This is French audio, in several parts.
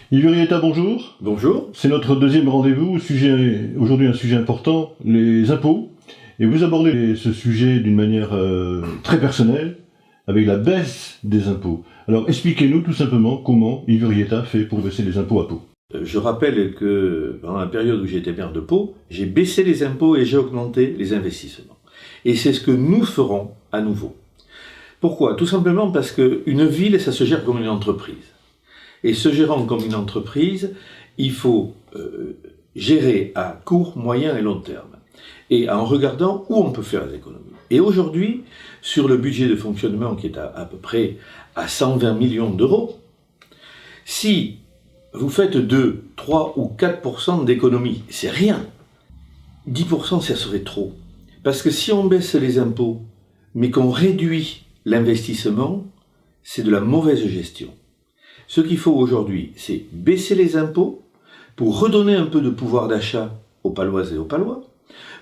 Yves Urieta, bonjour. Bonjour. C'est notre deuxième rendez-vous. Aujourd'hui un sujet important, les impôts. Et vous abordez ce sujet d'une manière très personnelle, avec la baisse des impôts. Alors expliquez-nous tout simplement comment Yves Urieta fait pour baisser les impôts à Pau. Je rappelle que pendant la période où j'étais maire de Pau, j'ai baissé les impôts et j'ai augmenté les investissements. Et c'est ce que nous ferons à nouveau. Pourquoi? Tout simplement parce qu'une ville, ça se gère comme une entreprise. Et se gérant comme une entreprise, il faut gérer à court, moyen et long terme. Et en regardant où on peut faire les économies. Et aujourd'hui, sur le budget de fonctionnement qui est à peu près à 120 millions d'euros, si vous faites 2, 3 ou 4% d'économies, c'est rien. 10% ça serait trop. Parce que si on baisse les impôts, mais qu'on réduit l'investissement, c'est de la mauvaise gestion. Ce qu'il faut aujourd'hui, c'est baisser les impôts pour redonner un peu de pouvoir d'achat aux Paloises et aux Palois,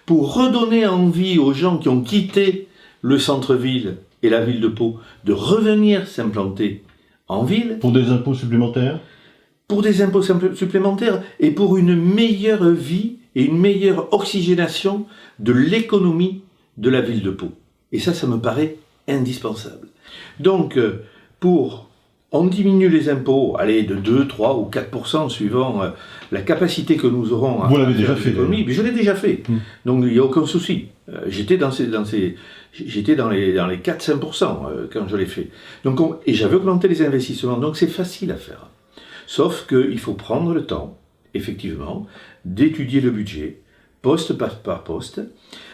pour redonner envie aux gens qui ont quitté le centre-ville et la ville de Pau de revenir s'implanter en ville. Pour des impôts supplémentaires? Pour des impôts supplémentaires et pour une meilleure vie et une meilleure oxygénation de l'économie de la ville de Pau. Et ça me paraît indispensable. Donc, on diminue les impôts, allez, de 2, 3 ou 4% suivant la capacité que nous aurons à Vous l'avez déjà fait. Mais je l'ai déjà fait. Donc il n'y a aucun souci. J'étais dans les 4-5% quand je l'ai fait. Donc et j'avais augmenté les investissements. Donc c'est facile à faire. Sauf qu'il faut prendre le temps, effectivement, d'étudier le budget, poste par poste,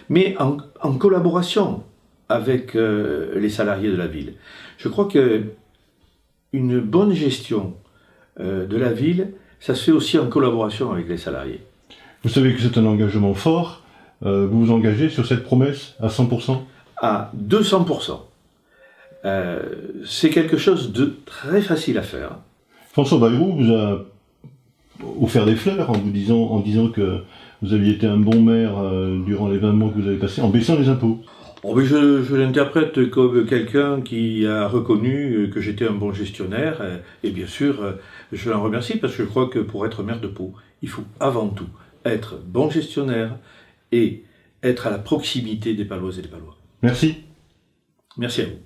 mais en collaboration avec les salariés de la ville. Je crois que une bonne gestion de la ville, ça se fait aussi en collaboration avec les salariés. Vous savez que c'est un engagement fort. Vous vous engagez sur cette promesse à 100%? À 200%. C'est quelque chose de très facile à faire. François Bayrou vous a offert des fleurs en disant que vous aviez été un bon maire durant les 20 mois que vous avez passés en baissant les impôts. Oh, mais je l'interprète comme quelqu'un qui a reconnu que j'étais un bon gestionnaire, et bien sûr, je l'en remercie parce que je crois que pour être maire de Pau, il faut avant tout être bon gestionnaire et être à la proximité des Paloises et des Palois. Merci. Merci à vous.